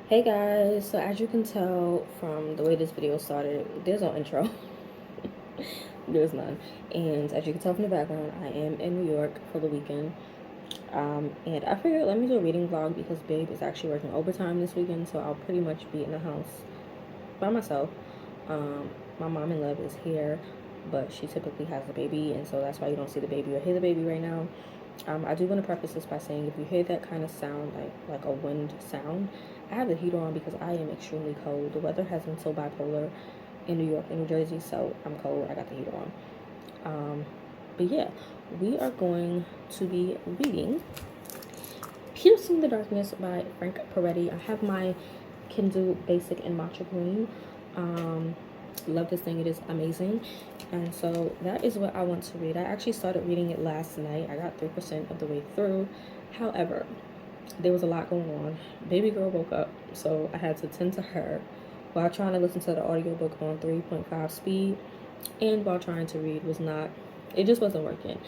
Hey guys, so as you can tell from the way this video started, there's no intro. There's none. And as you can tell from the background, I am in New York for the weekend. And I figured let me do a reading vlog because Babe is actually working overtime this weekend, so I'll pretty much be in the house by myself. My mom in love is here, but she typically has the baby, and so that's why you don't see the baby or hear the baby right now. I do want to preface this by saying if you hear that kind of sound, like a wind sound, I have the heater on because I am extremely cold. The weather has been so bipolar in New York and New Jersey, so I'm cold. I got the heater on. But yeah, we are going to be reading Piercing the Darkness by Frank Peretti. I have my Kindle Basic in matcha green. Love this thing. It is amazing. And so that is what I want to read. I actually started reading it last night. I got 3% of the way through. However, there was a lot going on. Baby girl woke up, so I had to tend to her while trying to listen to the audiobook on 3.5 speed, and while trying to read it just wasn't working.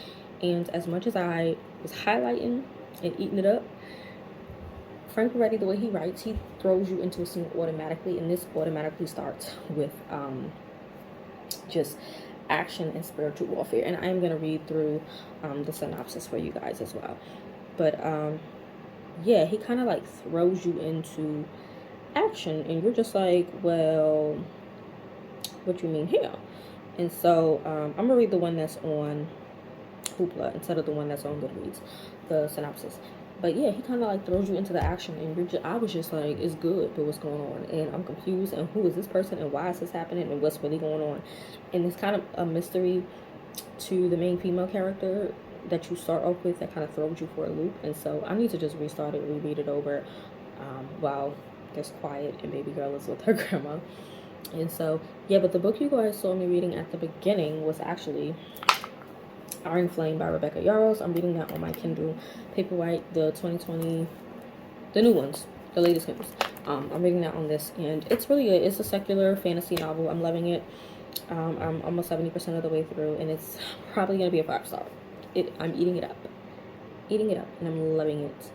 And as much as I was highlighting and eating it up, Frank Peretti, the way he writes, he throws you into a scene automatically, and this automatically starts with just action and spiritual warfare. And I am going to read through the synopsis for you guys as well. But yeah, he kind of like throws you into action, and you're just like, well, what you mean here? And so I'm gonna read the one that's on Hoopla instead of the one that's on Goodreads, the synopsis. But yeah, he kind of like throws you into the action, and I was just like, it's good, but what's going on? And I'm confused, and who is this person, and why is this happening, and what's really going on? And it's kind of a mystery to the main female character that you start off with that kind of throws you for a loop. And so I need to just restart it, reread it over while there's quiet and baby girl is with her grandma. And so yeah, but the book you guys saw me reading at the beginning was actually Iron Flame by Rebecca Yarros. I'm reading that on my Kindle Paperback, the 2020, the new ones, the latest Kindles. I'm reading that on this, and it's really good. It's a secular fantasy novel. I'm loving it. I'm almost 70% of the way through, and it's probably gonna be a 5-star. I'm eating it up, and I'm loving it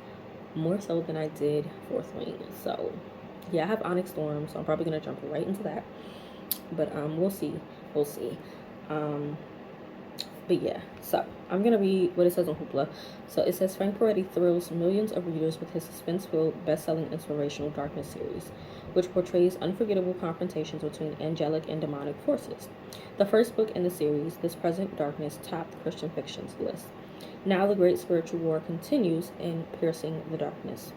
more so than I did Fourth Wing. So yeah, I have Onyx Storm, so I'm probably gonna jump right into that. But we'll see. But yeah, so I'm gonna read what it says on Hoopla. So it says Frank Peretti thrills millions of readers with his suspense-filled, best-selling inspirational Darkness series, which portrays unforgettable confrontations between angelic and demonic forces. The first book in the series, This Present Darkness, topped Christian fiction's list. Now the great spiritual war continues in Piercing the Darkness.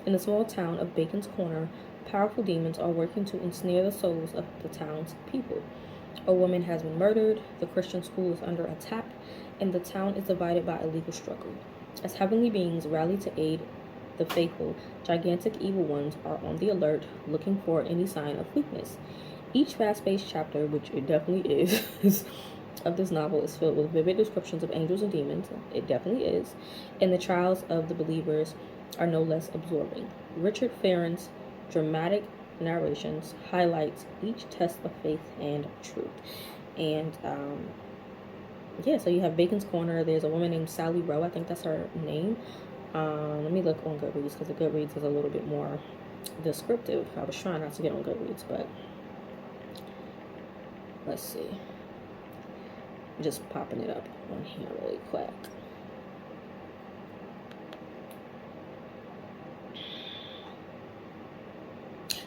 In the small town of Bacon's Corner, powerful demons are working to ensnare the souls of the town's people. A woman has been murdered, the Christian school is under attack, and the town is divided by a legal struggle. As heavenly beings rally to aid the faithful, gigantic evil ones are on the alert, looking for any sign of weakness. Each fast-paced chapter, which it definitely is, of this novel is filled with vivid descriptions of angels and demons. It definitely is. And the trials of the believers are no less absorbing. Richard Farron's dramatic narrations highlights each test of faith and truth. And yeah, so you have Bacon's Corner. There's a woman named Sally Rowe. I think that's her name. Let me look on Goodreads because the Goodreads is a little bit more descriptive. I was trying not to get on Goodreads, but let's see. I'm just popping it up on here really quick.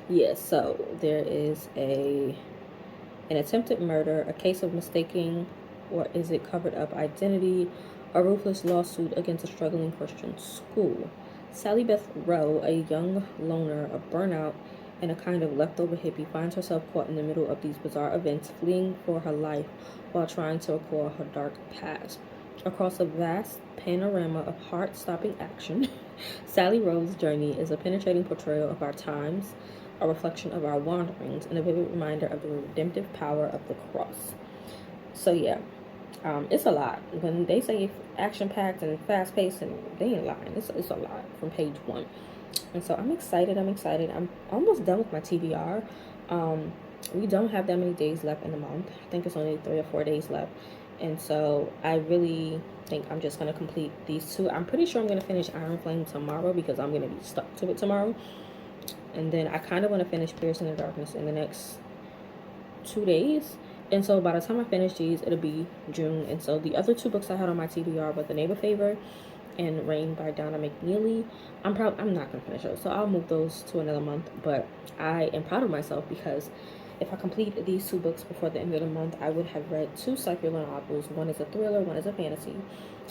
Yeah, so there is an attempted murder, a case of mistaking, or is it covered up identity, a ruthless lawsuit against a struggling Christian school. Sally Beth Rowe, a young loner, a burnout, and a kind of leftover hippie, finds herself caught in the middle of these bizarre events, fleeing for her life while trying to recall her dark past. Across a vast panorama of heart-stopping action, Sally Rowe's journey is a penetrating portrayal of our times, a reflection of our wanderings, and a vivid reminder of the redemptive power of the cross. So yeah, it's a lot. When they say action-packed and fast-paced, and they ain't lying. It's a lot from page 1. And so I'm excited. I'm almost done with my TBR. We don't have that many days left in the month. I think it's only 3 or 4 days left. And so I really think I'm just going to complete these 2. I'm pretty sure I'm going to finish Iron Flame tomorrow because I'm going to be stuck to it tomorrow. And then I kind of want to finish Pierce in the Darkness in the next 2 days. And so by the time I finish these, it'll be June. And so the other 2 books I had on my TBR were The Neighbor Favor and Rain by Donna McNeely. I'm not gonna finish those, so I'll move those to another month. But I am proud of myself because if I complete these 2 books before the end of the month, I would have read 2 circular novels. One is a thriller, one is a fantasy,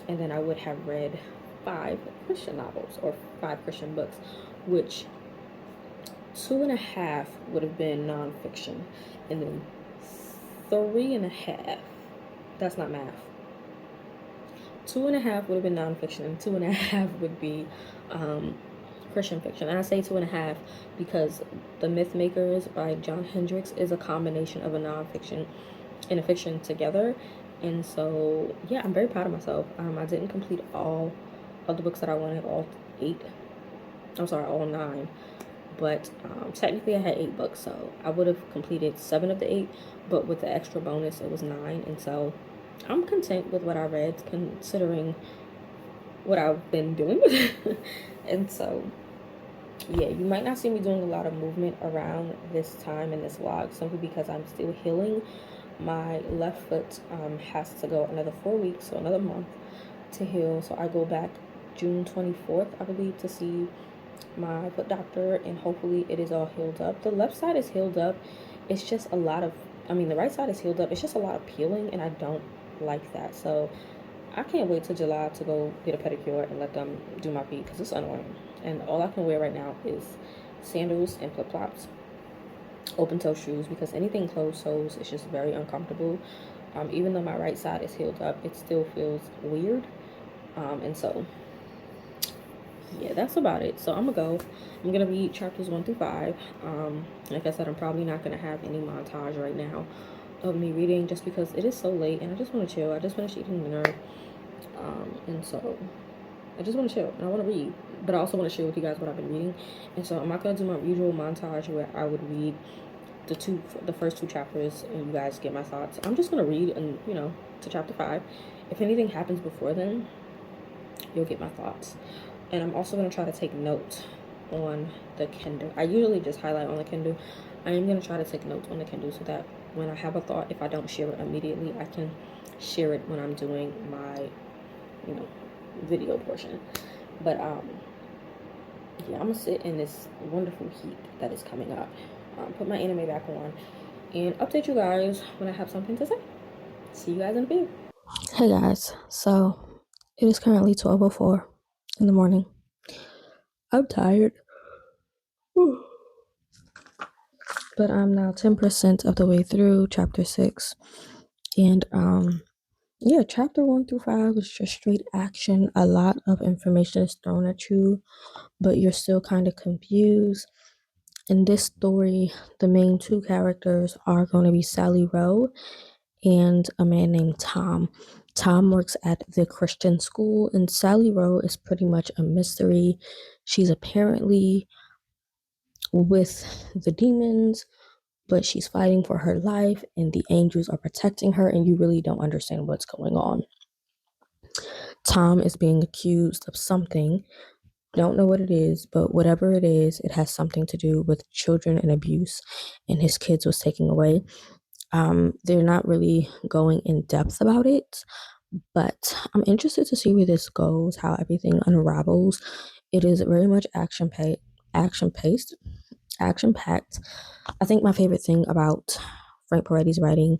and then I would have read 5 Christian novels or 5 Christian books, which 2.5 would have been nonfiction, and then 3.5. That's not math. 2.5 would have been nonfiction, and 2.5 would be Christian fiction. And I say 2.5 because The Myth Makers by John Hendricks is a combination of a nonfiction and a fiction together. And so, yeah, I'm very proud of myself. I didn't complete all of the books that I wanted, all 9. But technically I had 8 books, so I would have completed 7 of the 8, but with the extra bonus, it was 9. And so I'm content with what I read, considering what I've been doing. And so, yeah, you might not see me doing a lot of movement around this time in this vlog, simply because I'm still healing. My left foot has to go another 4 weeks, so another month to heal. So I go back June 24th, I believe, to see my foot doctor, and hopefully it is all healed up. The left side is healed up. It's just a lot of, the right side is healed up. It's just a lot of peeling, and I don't like that. So I can't wait till July to go get a pedicure and let them do my feet, because it's annoying. And all I can wear right now is sandals and flip-flops, open-toe shoes, because anything closed toes is just very uncomfortable. Even though my right side is healed up, it still feels weird. And so, yeah, that's about it. So I'm gonna read chapters 1 through 5. Like I said, I'm probably not gonna have any montage right now of me reading, just because it is so late and I just want to chill. I just finished eating dinner, and so I just want to chill and I want to read, but I also want to share with you guys what I've been reading. And so I'm not gonna do my usual montage where I would read the first 2 chapters and you guys get my thoughts. I'm just gonna read and to chapter 5. If anything happens before then, you'll get my thoughts. And I'm also going to try to take notes on the Kindle. I usually just highlight on the Kindle. I am going to try to take notes on the Kindle so that when I have a thought, if I don't share it immediately, I can share it when I'm doing my, video portion. But, yeah, I'm going to sit in this wonderful heat that is coming up. Put my anime back on and update you guys when I have something to say. See you guys in a bit. Hey guys, so it is currently 12:04 in the morning. I'm tired, but I'm now 10% of the way through chapter 6. And yeah, chapter 1 through 5 is just straight action. A lot of information is thrown at you, but you're still kind of confused. In this story, the main 2 characters are going to be Sally Rowe and a man named Tom. Tom works at the Christian school, and Sally Rowe is pretty much a mystery. She's apparently with the demons, but she's fighting for her life, and the angels are protecting her, and you really don't understand what's going on. Tom is being accused of something. Don't know what it is, but whatever it is, it has something to do with children and abuse, and his kids was taken away. They're not really going in depth about it, but I'm interested to see where this goes, how everything unravels. It is very much action-paced, action-packed. I think my favorite thing about Frank Peretti's writing,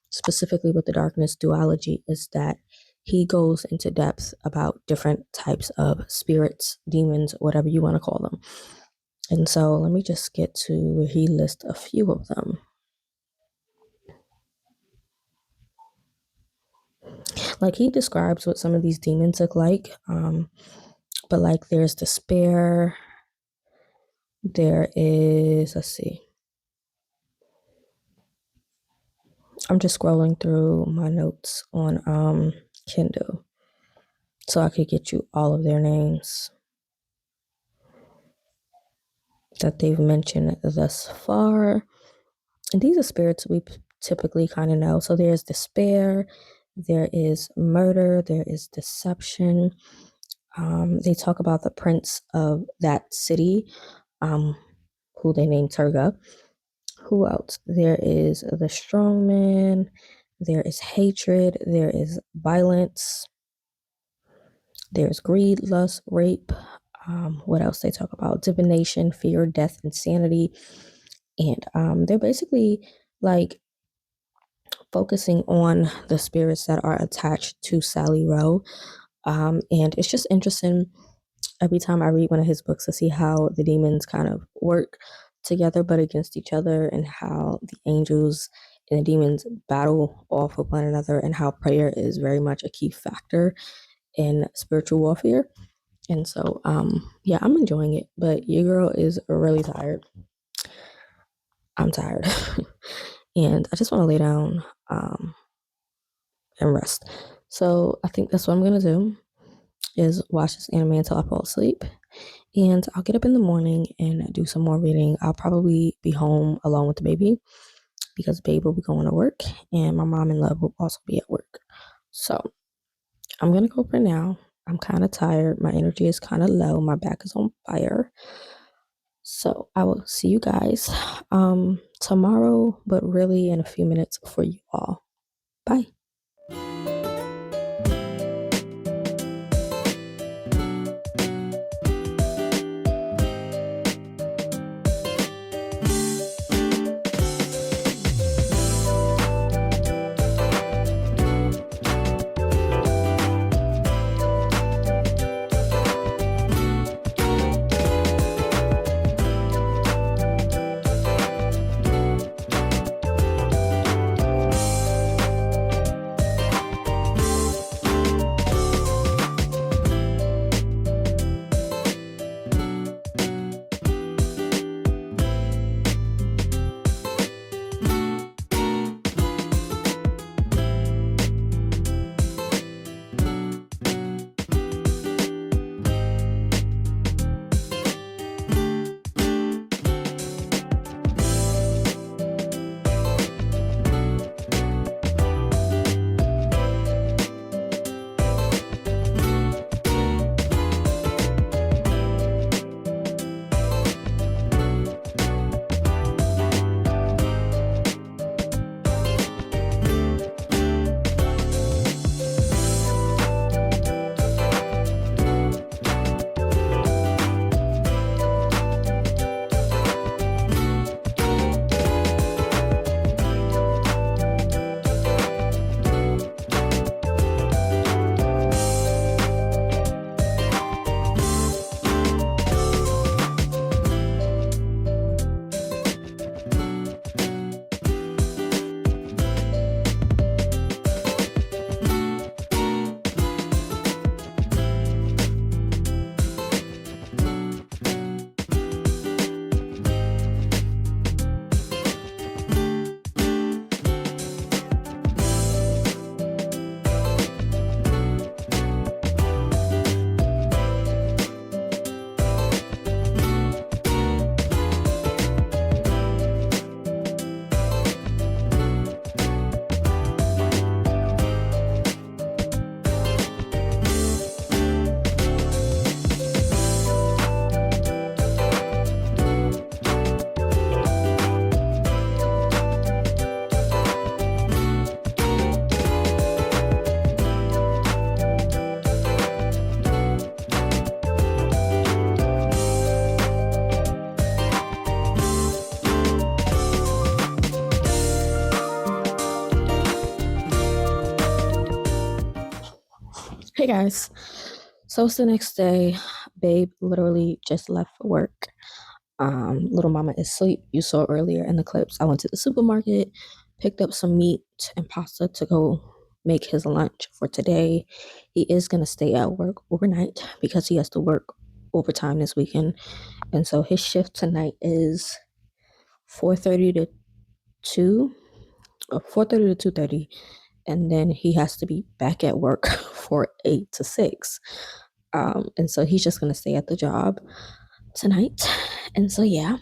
specifically with the darkness duology, is that he goes into depth about different types of spirits, demons, whatever you want to call them. And so let me just get to where he lists a few of them. Like, he describes what some of these demons look like. But like, there's despair. There is, let's see. I'm just scrolling through my notes on Kindle so I could get you all of their names that they've mentioned thus far. And these are spirits we typically kind of know. So there's despair, there is murder, there is deception. They talk about the prince of that city. who they named Turga. Who else? There is the strong man. There is hatred. There is violence. There's greed, lust, rape. What else they talk about? Divination, fear, death, insanity. And they're basically like focusing on the spirits that are attached to Sally Rowe. And it's just interesting every time I read one of his books to see how the demons kind of work together but against each other, and how the angels and the demons battle off of one another, and how prayer is very much a key factor in spiritual warfare. And so yeah, I'm enjoying it, but your girl is really tired. I'm tired. And I just want to lay down and rest. So I think that's what I'm gonna do, is watch this anime until I fall asleep. And I'll get up in the morning and do some more reading. I'll probably be home along with the baby because babe will be going to work and my mom and love will also be at work. So I'm gonna go for now. I'm kind of tired. My energy is kind of low. My back is on fire. So I will see you guys tomorrow, but really in a few minutes for you all. Bye. Hey guys, so it's the next day. Babe literally just left for work. Little mama is asleep. You saw earlier in the clips. I went to the supermarket, picked up some meat and pasta to go make his lunch for today. He is gonna stay at work overnight because he has to work overtime this weekend. And so his shift tonight is 4:30 to 2 or 4:30 to 2:30, and then he has to be back at work for 8 to 6. And so he's just gonna stay at the job tonight. And so yeah,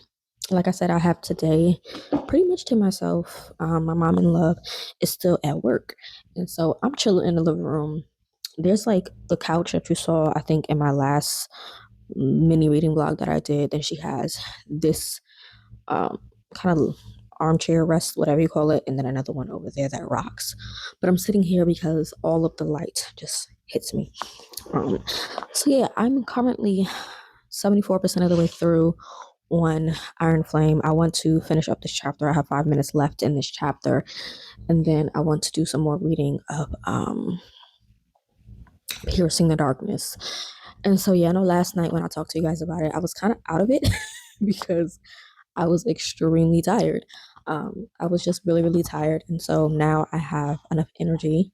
like I said, I have today pretty much to myself. My mom in love is still at work, and so I'm chilling in the living room. There's like the couch that you saw, I think, in my last mini reading vlog that I did. And she has this kind of armchair rest, whatever you call it, and then another one over there that rocks. But I'm sitting here because all of the light just hits me. So yeah, I'm currently 74% of the way through on Iron Flame. I want to finish up this chapter. I have 5 minutes left in this chapter, and then I want to do some more reading of Piercing the Darkness. And so yeah, I know last night when I talked to you guys about it, I was kind of out of it because I was extremely tired. I was just really, really tired. And so now I have enough energy.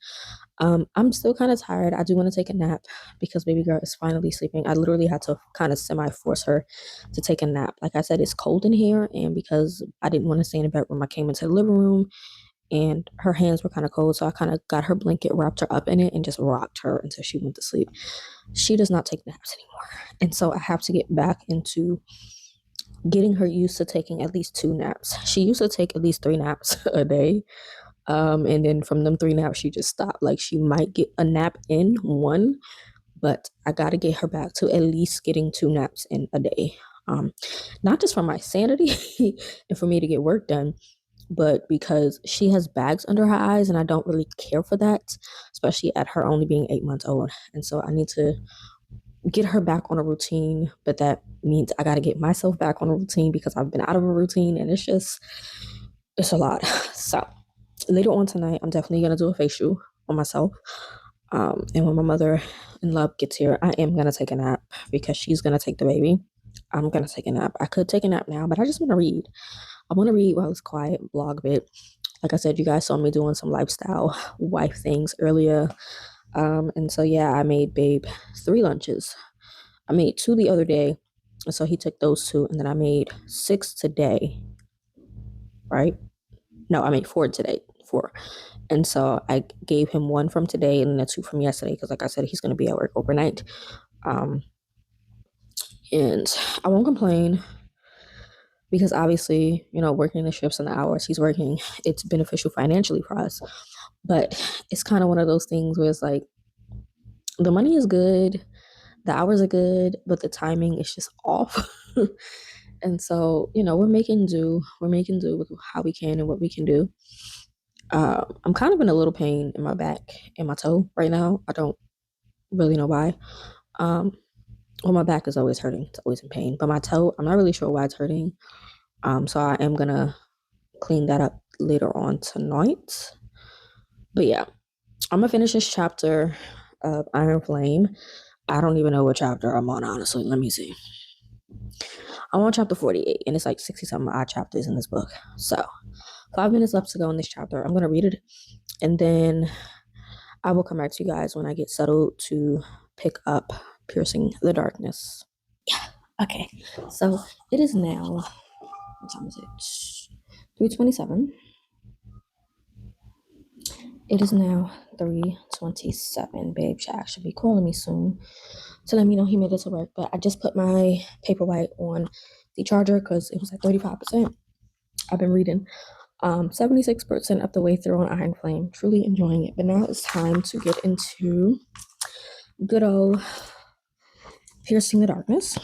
I'm still kind of tired. I do want to take a nap because baby girl is finally sleeping. I literally had to kind of semi-force her to take a nap. Like I said, it's cold in here, and because I didn't want to stay in the bedroom, I came into the living room and her hands were kind of cold. So I kind of got her blanket, wrapped her up in it, and just rocked her until she went to sleep. She does not take naps anymore. And so I have to get back into getting her used to taking at least 2 naps. She used to take at least 3 naps a day. And then from them 3 naps, she just stopped. Like she might get a nap in one, but I got to get her back to at least getting 2 naps in a day. Not just for my sanity and for me to get work done, but because she has bags under her eyes and I don't really care for that, especially at her only being 8 months old. And so I need to get her back on a routine, but that means I got to get myself back on a routine because I've been out of a routine and it's a lot. So later on tonight, I'm definitely going to do a facial on myself. And when my mother-in-law gets here, I am going to take a nap because she's going to take the baby. I'm going to take a nap. I could take a nap now, but I just want to read. I want to read while it's quiet, blog a bit. Like I said, you guys saw me doing some lifestyle wife things earlier. And so, yeah, I made Babe 3 lunches. I made 2 the other day. And so he took those 2. And then I made 6 today. Right? No, I made 4 today. 4. And so I gave him 1 from today and then 2 from yesterday. Because like I said, he's going to be at work overnight. And I won't complain. Because obviously, working the shifts and the hours he's working, it's beneficial financially for us. But it's kind of one of those things where it's like, the money is good, the hours are good, but the timing is just off. And so, we're making do. We're making do with how we can and what we can do. I'm kind of in a little pain in my back and my toe right now. I don't really know why. Well, my back is always hurting. It's always in pain. But my toe, I'm not really sure why it's hurting. So I am going to clean that up later on tonight. But yeah, I'm going to finish this chapter of Iron Flame. I don't even know what chapter I'm on, honestly. Let me see. I'm on chapter 48, and it's like 60-something odd chapters in this book. So 5 minutes left to go in this chapter. I'm going to read it, and then I will come back to you guys when I get settled to pick up Piercing the Darkness. Yeah, okay. So it is now, what time is it? 3:27. It is now 3:27. Babe should actually be calling me soon to let me know he made it to work. But I just put my Paperback on the charger because it was at 35%. I've been reading 76% of the way through on Iron Flame. Truly enjoying it. But now it's time to get into good old Piercing the Darkness.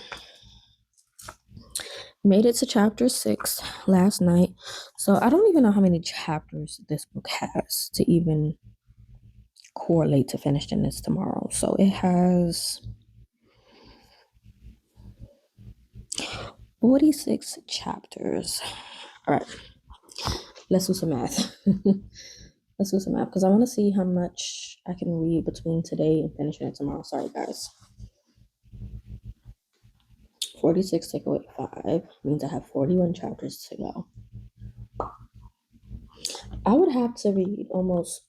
Made it to chapter 6 last night. So I don't even know how many chapters this book has to even correlate to finishing this tomorrow. So it has 46 chapters. All right, let's do some math. Let's do some math because I want to see how much I can read between today and finishing it tomorrow. Sorry, guys. 46 take away 5 means I have 41 chapters to go. I would have to read almost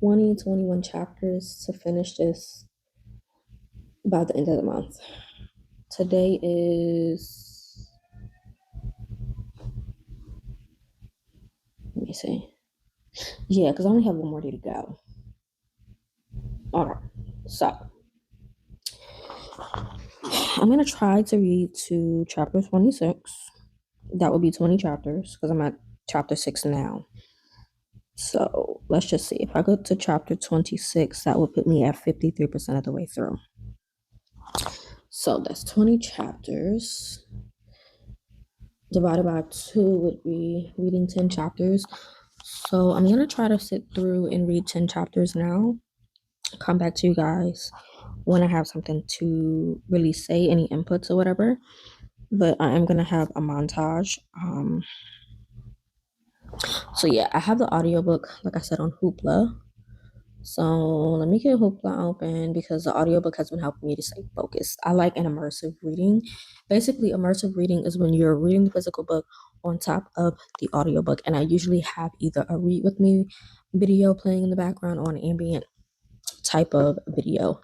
21 chapters to finish this by the end of the month. Today is, let me see. Yeah, because I only have 1 more day to go. All right, so I'm going to try to read to chapter 26. That would be 20 chapters because I'm at chapter 6 now. So let's just see. If I go to chapter 26, that would put me at 53% of the way through. So that's 20 chapters. divided by 2 would be reading 10 chapters. So I'm gonna try to sit through and read 10 chapters now. Come back to you guys when I have something to really say, any inputs or whatever. But I am gonna have a montage. So yeah, I have the audiobook, like I said, on Hoopla. So let me get Hoopla open because the audiobook has been helping me to stay focused. I like an immersive reading. Basically, immersive reading is when you're reading the physical book on top of the audiobook. And I usually have either a read with me video playing in the background or an ambient type of video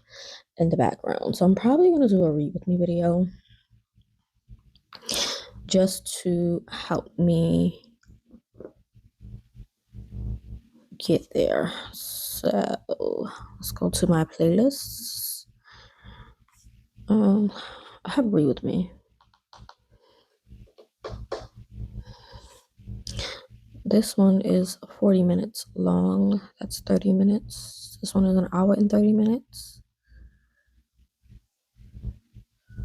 in the background. So I'm probably going to do a read with me video just to help me get there. So let's go to my playlists. I have read with me. This one is 40 minutes long. That's 30 minutes. This one is an hour and 30 minutes.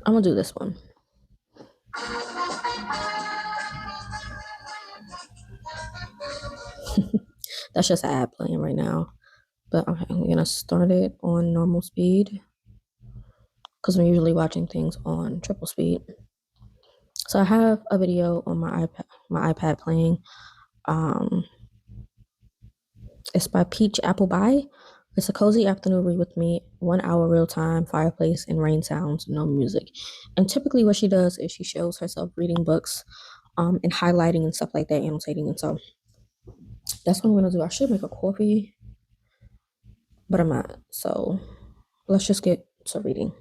I'm gonna do this one. That's just an ad playing right now. But okay, I'm gonna start it on normal speed because I'm usually watching things on triple speed. So I have a video on my iPad playing. It's by Peach Appleby. It's a cozy afternoon read with me, 1 hour real time, fireplace, and rain sounds, no music. And typically, what she does is she shows herself reading books and highlighting and stuff like that, annotating. And so that's what I'm going to do. I should make a coffee, but I'm not. So let's just get to reading.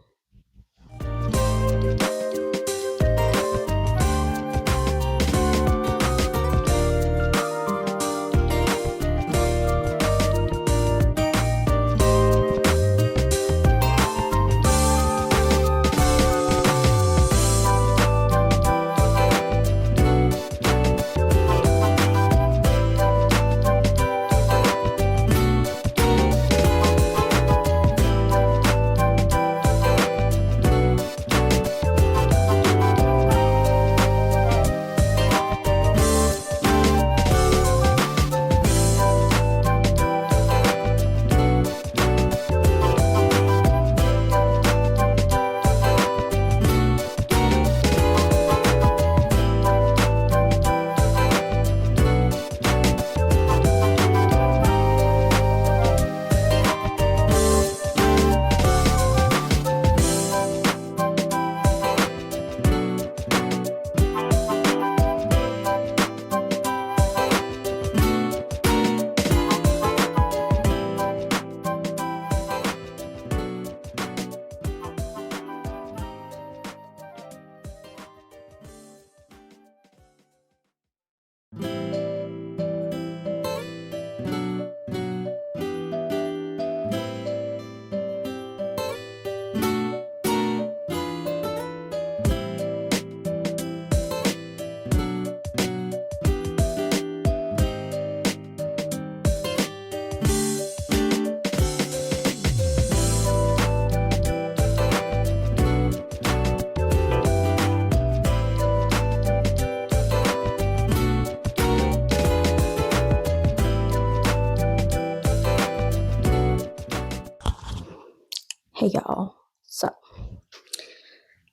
Hey y'all. So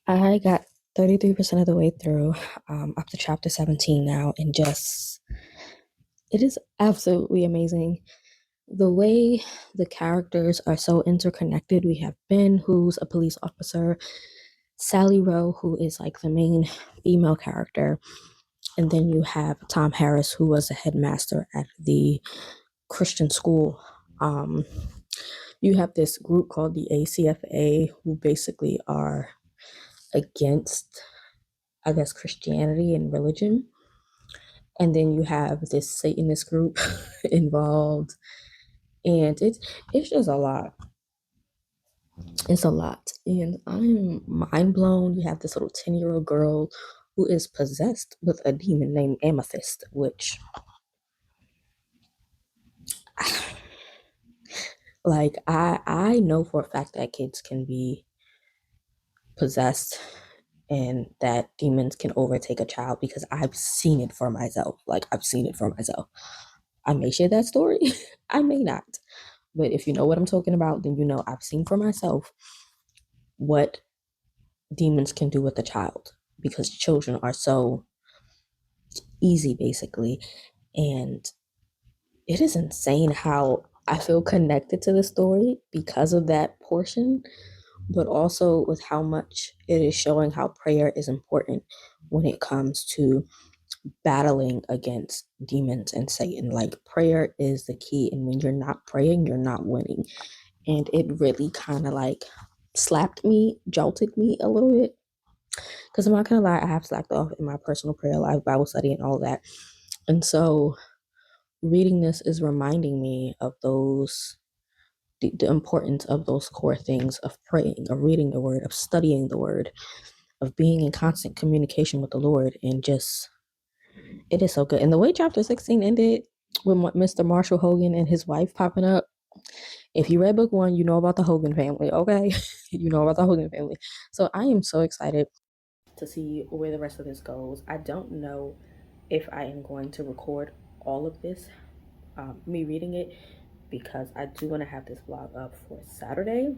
I got 33% of the way through, up to chapter 17 now, and just it is absolutely amazing the way the characters are so interconnected. We have Ben, who's a police officer, Sally Rowe, who is like the main female character, and then you have Tom Harris, who was a headmaster at the Christian school. You have this group called the ACFA, who basically are against, I guess, Christianity and religion. And then you have this Satanist group involved. And it's just a lot. It's a lot. And I'm mind blown. You have this little 10-year-old girl who is possessed with a demon named Amethyst, which like I know for a fact that kids can be possessed and that demons can overtake a child, because I've seen it for myself. Like, I've seen it for myself. I may share that story, I may not. But if you know what I'm talking about, then you know I've seen for myself what demons can do with a child, because children are so easy, basically. And it is insane how I feel connected to the story because of that portion, but also with how much it is showing how prayer is important when it comes to battling against demons and Satan. Like, prayer is the key, and when you're not praying, you're not winning. And it really kind of like slapped me, jolted me a little bit, because I'm not gonna lie, I have slacked off in my personal prayer life, Bible study, and all that. And so reading this is reminding me of the importance of those core things of praying, of reading the word, of studying the word, of being in constant communication with the Lord. And just, it is so good. And the way chapter 16 ended with Mr. Marshall Hogan and his wife popping up, if you read book 1, you know about the Hogan family, okay? You know about the Hogan family. So I am so excited to see where the rest of this goes. I don't know if I am going to record all of this, me reading it, because I do want to have this vlog up for Saturday.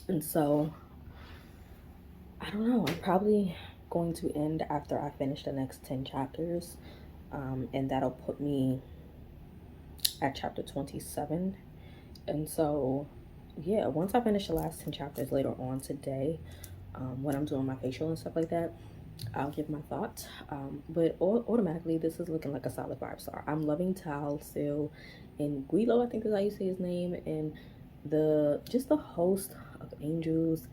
And so I don't know, I'm probably going to end after I finish the next 10 chapters, and that'll put me at chapter 27. And so yeah, once I finish the last 10 chapters later on today, when I'm doing my facial and stuff like that, I'll give my thoughts. But automatically, this is looking like a solid 5-star. I'm loving Tal still, and Vllo, I think is how you say his name, and just the host of angels,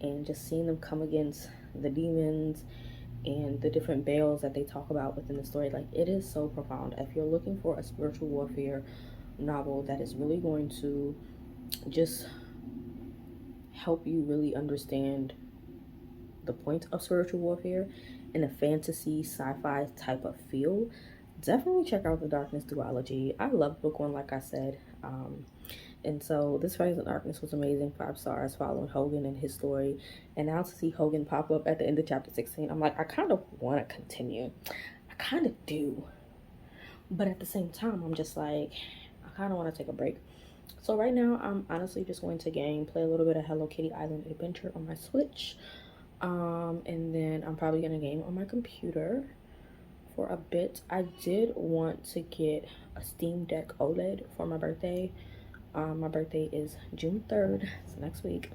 and just seeing them come against the demons and the different bales that they talk about within the story. Like, it is so profound. If you're looking for a spiritual warfare novel that is really going to just help you really understand the point of spiritual warfare in a fantasy sci-fi type of feel, definitely check out the Darkness duology. I love book 1, like I said, and so this Rise of Darkness was amazing. 5 stars, following Hogan and his story. And now to see Hogan pop up at the end of chapter 16, I'm like, I kind of want to continue. I kind of do. But at the same time, I'm just like, I kind of want to take a break. So right now, I'm honestly just going to play a little bit of Hello Kitty Island Adventure on my Switch. And then I'm probably gonna game on my computer for a bit. I did want to get a Steam Deck OLED for my birthday. My birthday is June 3rd, so next week.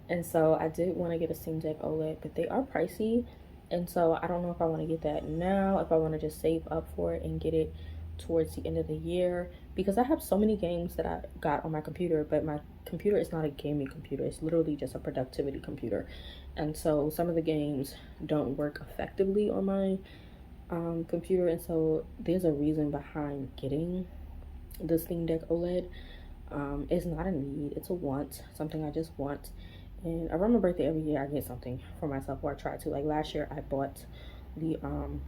And so I did want to get a Steam Deck OLED, but they are pricey. And so I don't know if I want to get that now, if I want to just save up for it and get it towards the end of the year, because I have so many games that I got on my computer, but my computer is not a gaming computer. It's literally just a productivity computer. And so some of the games don't work effectively on my computer. And so there's a reason behind getting the Steam Deck OLED. It's not a need, it's a want, something I just want. And around my birthday every year I get something for myself, or I try to. Like last year I bought the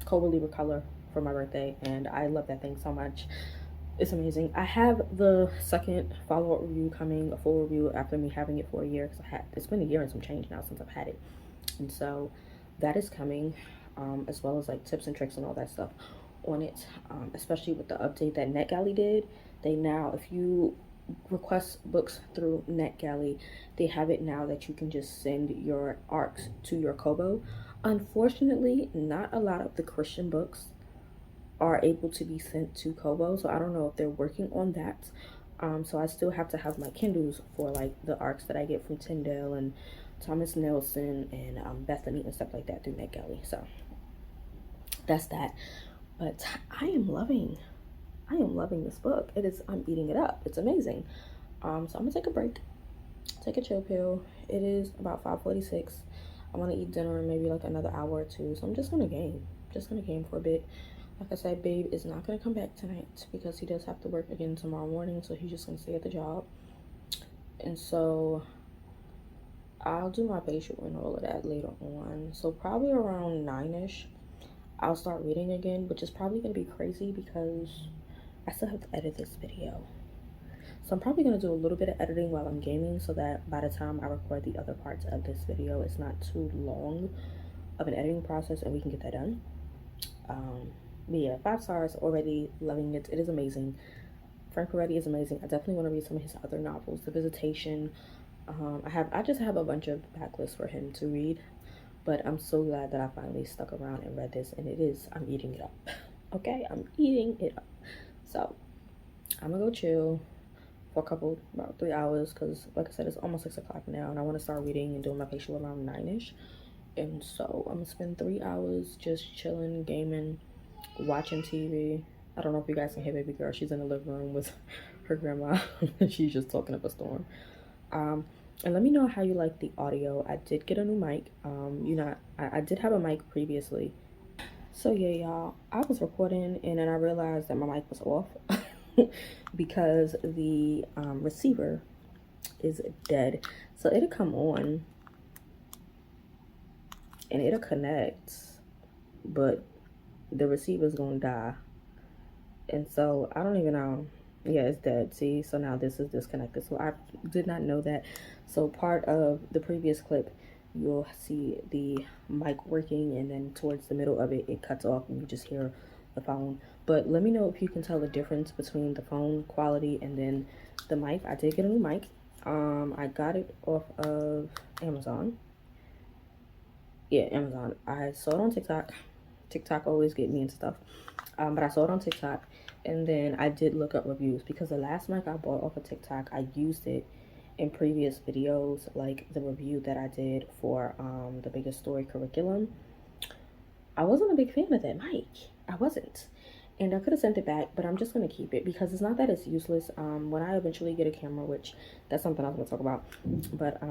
Cobra Libra Color for my birthday, and I love that thing so much. It's amazing. I have the second follow-up review coming, a full review after me having it for a year, because it's been a year and some change now since I've had it. And so that is coming, as well as like tips and tricks and all that stuff on it, especially with the update that NetGalley did. They now, if you request books through NetGalley, they have it now that you can just send your ARCs to your Kobo. Unfortunately, not a lot of the Christian books are able to be sent to Kobo, so I don't know if they're working on that. So I still have to have my Kindles for like the ARCs that I get from Tyndale and Thomas Nelson and Bethany and stuff like that through NetGalley. So that's that. But I am loving this book. I'm eating it up. It's amazing. So I'm gonna take a break, take a chill pill. It is about 5:46. I want to eat dinner in maybe like another hour or two. So I'm just gonna game for a bit. Like I said, Babe is not gonna come back tonight because he does have to work again tomorrow morning. So he's just gonna stay at the job. And so I'll do my facial and all of that later on. So probably around 9ish, I'll start reading again, which is probably gonna be crazy because I still have to edit this video. So I'm probably going to do a little bit of editing while I'm gaming so that by the time I record the other parts of this video, it's not too long of an editing process and we can get that done. But yeah, 5 stars already, loving it. It is amazing. Frank Peretti is amazing. I definitely want to read some of his other novels. The Visitation. I just have a bunch of backlists for him to read, but I'm so glad that I finally stuck around and read this, and I'm eating it up. Okay, I'm eating it up. So I'm gonna go chill for about 3 hours, because like I said, it's almost 6 o'clock now, and I want to start reading and doing my facial around 9ish. And so I'm gonna spend 3 hours just chilling, gaming, watching TV. I don't know if you guys can hear baby girl. She's in the living room with her grandma. She's just talking up a storm. And let me know how you like the audio. I did get a new mic. I did have a mic previously. So yeah, y'all, I was recording and then I realized that my mic was off because the receiver is dead. So it'll come on and it'll connect, but the receiver's gonna die. And so I don't even know. Yeah, it's dead. See, so now this is disconnected. So I did not know that. So part of the previous clip, you'll see the mic working, and then towards the middle of it, it cuts off and you just hear the phone. But let me know if you can tell the difference between the phone quality and then the mic. I did get a new mic. I got it off of Amazon. Yeah, Amazon. I saw it on TikTok. TikTok always get me into stuff. But I saw it on TikTok, and then I did look up reviews, because the last mic I bought off of TikTok, I used it in previous videos, like the review that I did for the Biggest Story curriculum. I wasn't a big fan of that mic. I wasn't. And I could have sent it back, but I'm just going to keep it because it's not that it's useless. When I eventually get a camera, which that's something I was going to talk about, but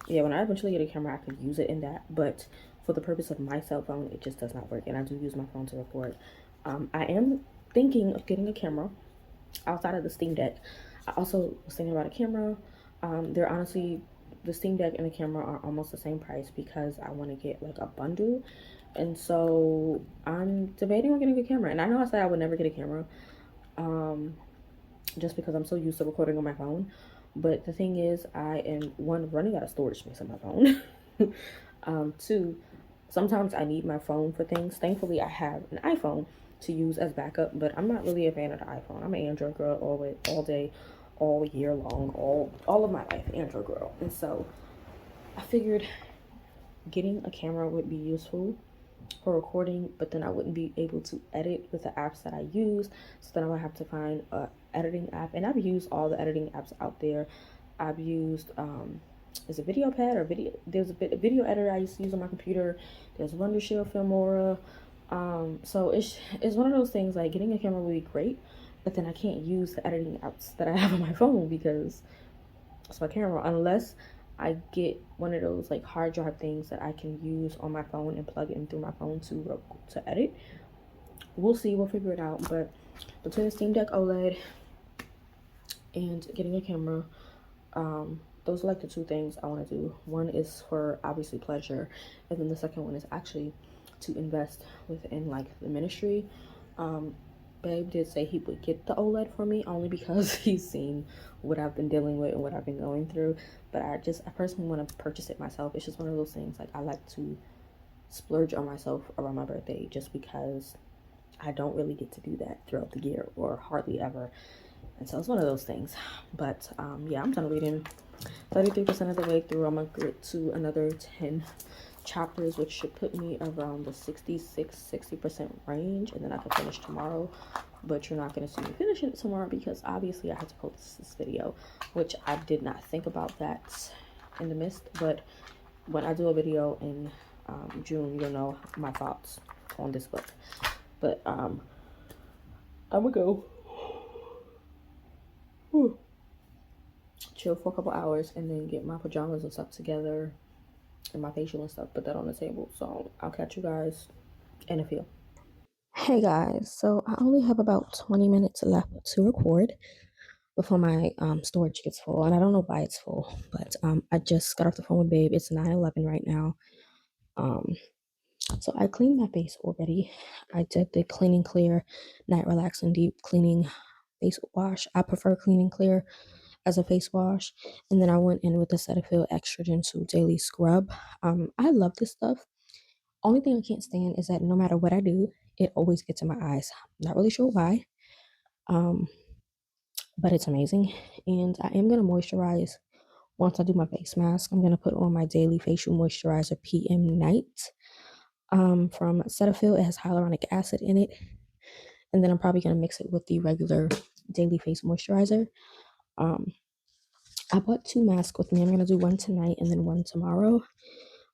yeah, when I eventually get a camera, I could use it in that. But for the purpose of my cell phone, it just does not work, and I do use my phone to record. I am thinking of getting a camera outside of the Steam Deck. I also was thinking about a camera. They're honestly, the Steam Deck and the camera are almost the same price because I want to get like a bundle. And so I'm debating on getting a camera. And I know I said I would never get a camera, just because I'm so used to recording on my phone. But the thing is, I am, one, running out of storage space on my phone. Two, sometimes I need my phone for things. Thankfully, I have an iPhone to use as backup, but I'm not really a fan of the iPhone. I'm an Android girl all day, all year long, all of my life, Android girl. And so I figured getting a camera would be useful for recording, but then I wouldn't be able to edit with the apps that I use. So then I would have to find a editing app, and I've used all the editing apps out there. I've used is a Video Pad or video. There's a video editor I used to use on my computer. There's Wondershield, Filmora. So it's one of those things, like getting a camera would be great, but then I can't use the editing apps that I have on my phone because it's my camera, unless I get one of those like hard drive things that I can use on my phone and plug it in through my phone to edit. We'll see, we'll figure it out. But between the Steam Deck OLED and getting a camera, those are like the two things I want to do. One is for obviously pleasure, and then the second one is actually to invest within like the ministry. Babe did say he would get the OLED for me only because he's seen what I've been dealing with and what I've been going through. But I personally want to purchase it myself. It's just one of those things, like I like to splurge on myself around my birthday, just because I don't really get to do that throughout the year, or hardly ever. And so it's one of those things. But yeah, I'm done reading. 33% of the way through. I'm gonna get to another 10 chapters, which should put me around the 60% range, and then I can finish tomorrow. But you're not going to see me finish it tomorrow because obviously I had to post this video, which I did not think about that in the midst. But when I do a video in June, you'll know my thoughts on this book. But I'm gonna go chill for a couple hours and then get my pajamas and stuff together and my facial and stuff, put that on the table. So I'll catch you guys in a few. Hey guys, so I only have about 20 minutes left to record before my storage gets full, and I don't know why it's full, but I just got off the phone with babe. It's 9:11 right now. So I cleaned my face already. I did the clean and clear night relaxing deep cleaning face wash. I prefer Clean and Clear as a face wash. And then I went in with the Cetaphil Extra Gentle Daily Scrub. I love this stuff. Only thing I can't stand is that no matter what I do, it always gets in my eyes. Not really sure why, um, but it's amazing. And I am going to moisturize once I do my face mask. I'm going to put on my daily facial moisturizer PM Night from Cetaphil. It has hyaluronic acid in it. And then I'm probably going to mix it with the regular daily face moisturizer. I bought 2 masks with me. I'm going to do one tonight and then one tomorrow.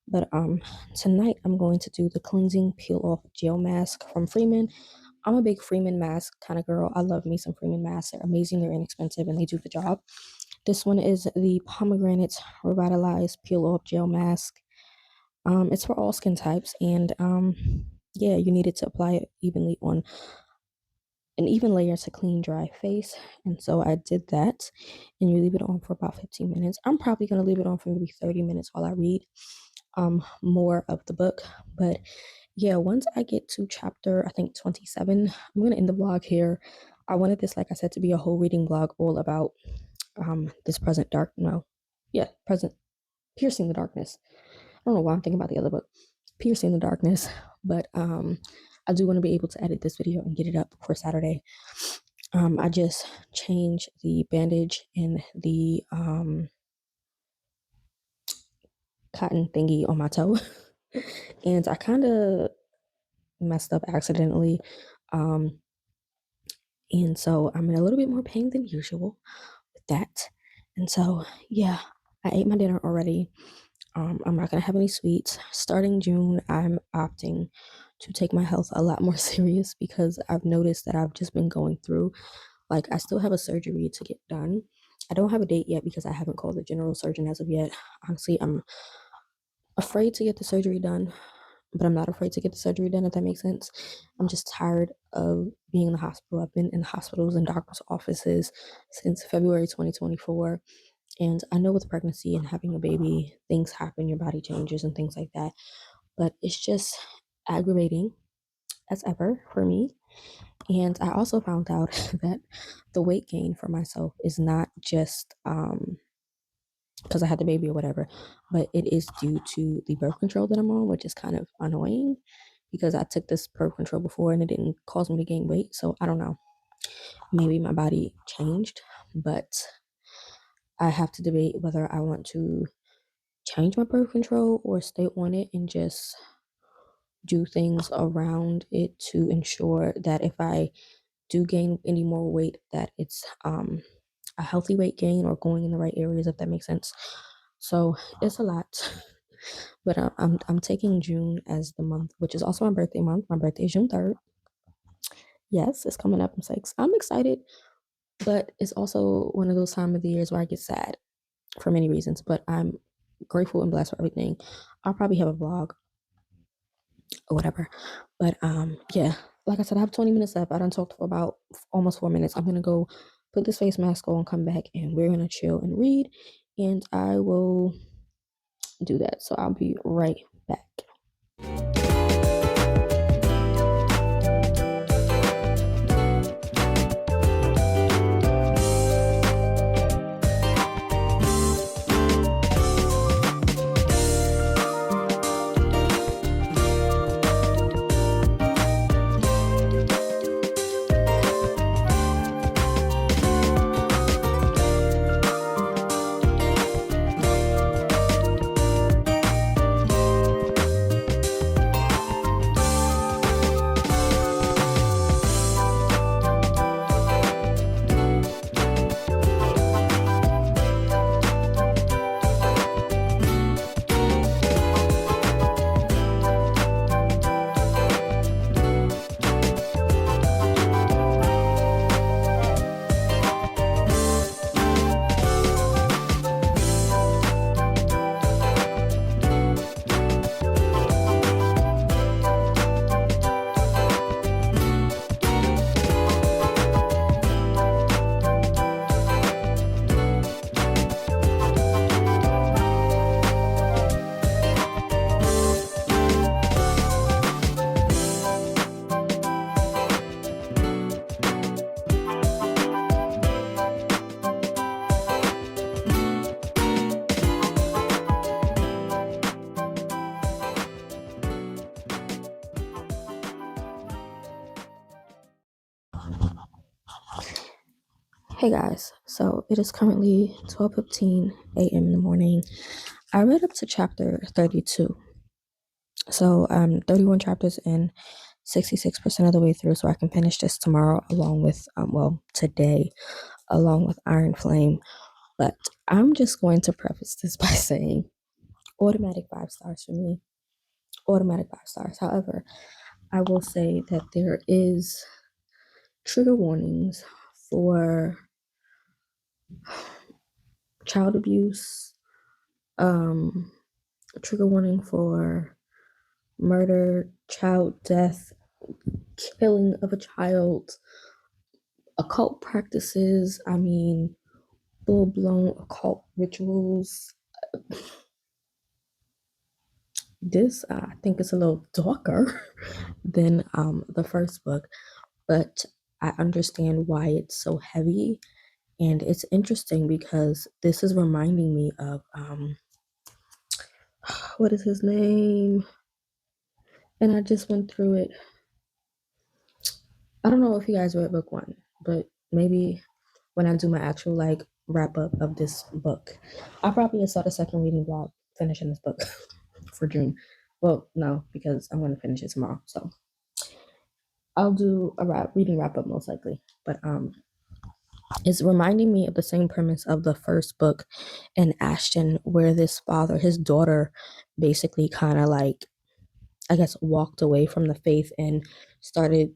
But tonight I'm going to do the cleansing peel off gel mask from Freeman. I'm a big Freeman mask kind of girl. I love me some Freeman masks. They're amazing, they're inexpensive, and they do the job. This one is the pomegranate revitalized peel off gel mask. It's for all skin types, and yeah, you need it to apply it evenly on an even layer to clean dry face. And so I did that, and you leave it on for about 15 minutes. I'm probably going to leave it on for maybe 30 minutes while I read more of the book. But yeah, once I get to chapter, I think 27, I'm going to end the vlog here. I wanted this, like I said, to be a whole reading vlog all about this present piercing the darkness. I don't know why I'm thinking about the other book, piercing the darkness. But I do want to be able to edit this video and get it up for Saturday. I just changed the bandage in the cotton thingy on my toe. And I kind of messed up accidentally. And so I'm in a little bit more pain than usual with that. And so, yeah, I ate my dinner already. I'm not going to have any sweets. Starting June, I'm opting to take my health a lot more serious because I've noticed that I've just been going through, like, I still have a surgery to get done. I don't have a date yet because I haven't called the general surgeon as of yet. Honestly, I'm afraid to get the surgery done, but I'm not afraid to get the surgery done, if that makes sense. I'm just tired of being in the hospital. I've been in hospitals and doctor's offices since February 2024. And I know with pregnancy and having a baby, things happen, your body changes and things like that. But it's just aggravating as ever for me. And I also found out that the weight gain for myself is not just because I had the baby or whatever, but it is due to the birth control that I'm on, which is kind of annoying because I took this birth control before and it didn't cause me to gain weight. So I don't know. Maybe my body changed, but I have to debate whether I want to change my birth control or stay on it and just do things around it to ensure that if I do gain any more weight, that it's a healthy weight gain or going in the right areas, if that makes sense. So it's a lot. But I'm taking June as the month, which is also my birthday month. My birthday is June 3rd. Yes, it's coming up. I'm excited, but it's also one of those time of the years where I get sad for many reasons. But I'm grateful and blessed for everything. I'll probably have a vlog or whatever. But yeah, like I said, I have 20 minutes left. I done talked for about almost 4 minutes. I'm gonna go put this face mask on, come back, and we're gonna chill and read. And I will do that. So I'll be right back. Hey guys, so it is currently 12:15 a.m. in the morning. I read up to chapter 32. So I'm 31 chapters in, 66% of the way through, so I can finish this tomorrow along with, today, along with Iron Flame. But I'm just going to preface this by saying automatic 5 stars for me. Automatic 5 stars. However, I will say that there is trigger warnings for child abuse, trigger warning for murder, child death, killing of a child, occult practices. I mean, full blown occult rituals. This, I think, is a little darker than the first book, but I understand why it's so heavy. And it's interesting because this is reminding me of what is his name? And I just went through it. I don't know if you guys read book one, but maybe when I do my actual like wrap up of this book, I'll probably start a second reading blog finishing this book for June. Well, no, because I'm gonna finish it tomorrow. So I'll do a reading wrap up most likely. But it's reminding me of the same premise of the first book in Ashton, where this father, his daughter, basically kind of like, I guess, walked away from the faith and started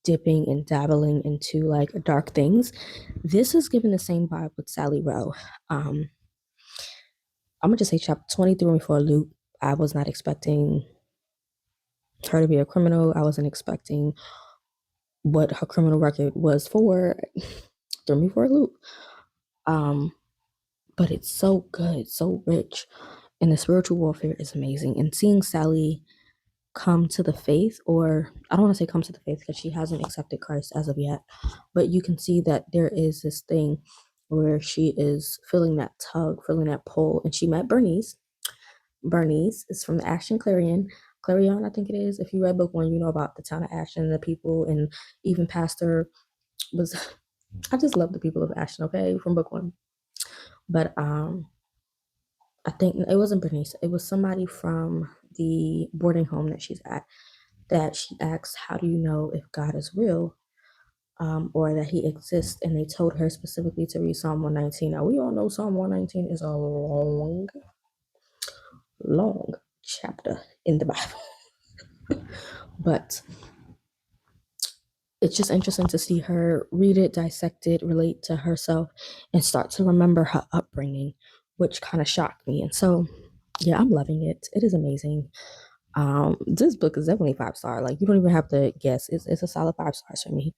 dipping and dabbling into like dark things. This is giving the same vibe with Sally Rowe. I'm gonna just say chapter 20 threw me for a loop. I was not expecting her to be a criminal. I wasn't expecting what her criminal record was for. Threw me for a loop. But it's so good, so rich, and the spiritual warfare is amazing. And seeing Sally come to the faith, or I don't want to say come to the faith because she hasn't accepted Christ as of yet, but you can see that there is this thing where she is feeling that tug, feeling that pull, and she met Bernice. Bernice is from the Ashton Clarion, I think it is. If you read book one, you know about the town of Ashton, the people, and even Pastor was. I just love the people of Ashton. Okay, from book one, but I think it wasn't Bernice. It was somebody from the boarding home that she's at that she asked, "How do you know if God is real, or that He exists?" And they told her specifically to read Psalm 119. Now we all know Psalm 119 is a long, long chapter in the Bible, but it's just interesting to see her read it, dissect it, relate to herself, and start to remember her upbringing, which kind of shocked me. And so, yeah, I'm loving it. It is amazing. This book is definitely 5 star. Like you don't even have to guess. It's a solid 5 stars for me.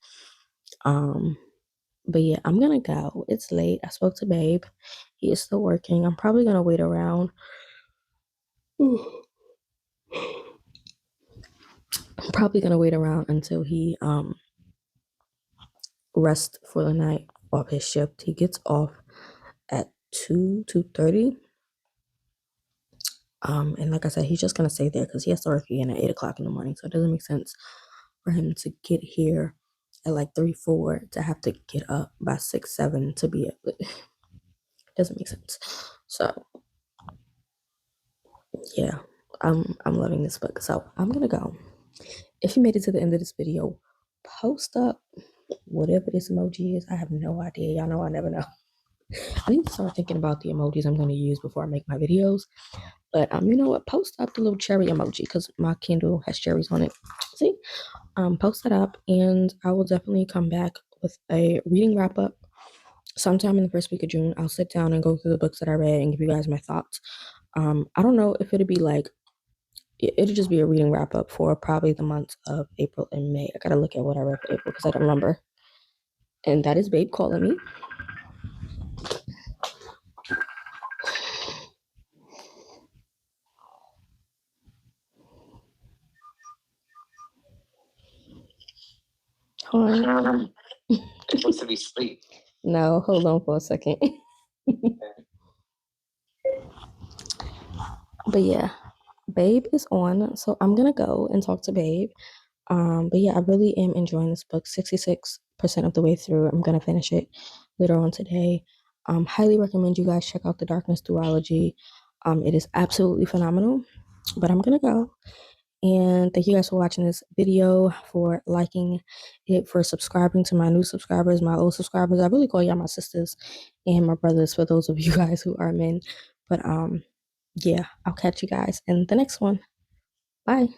But yeah, I'm gonna go. It's late. I spoke to Babe. He is still working. I'm probably gonna wait around. I'm probably gonna wait around until he rests for the night off his shift. He gets off at 2:30. And like I said, he's just gonna stay there because he has to work again at 8 o'clock in the morning. So it doesn't make sense for him to get here at like 3, 4 to have to get up by 6, 7 to be able. It doesn't make sense. So yeah, I'm loving this book. So I'm gonna go. If you made it to the end of this video, post up whatever this emoji is. I have no idea. Y'all know I never know. I need to start thinking about the emojis I'm going to use before I make my videos. But you know what? Post up the little cherry emoji because my Kindle has cherries on it. See? Post that up, and I will definitely come back with a reading wrap up sometime in the first week of June. I'll sit down and go through the books that I read and give you guys my thoughts. I don't know if it'll be like it'll just be a reading wrap up for probably the months of April and May. I gotta look at what I read for April because I don't remember. And that is Babe calling me. Hold on. It's supposed to be sleep. No, hold on for a second. But yeah, Babe is on, so I'm gonna go and talk to Babe. But yeah, I really am enjoying this book. 66% of the way through. I'm gonna finish it later on today. Highly recommend you guys check out The Darkness Duology. It is absolutely phenomenal. But I'm gonna go. And thank you guys for watching this video, for liking it, for subscribing to my new subscribers, my old subscribers. I really call y'all my sisters and my brothers for those of you guys who are men. But yeah, I'll catch you guys in the next one. Bye.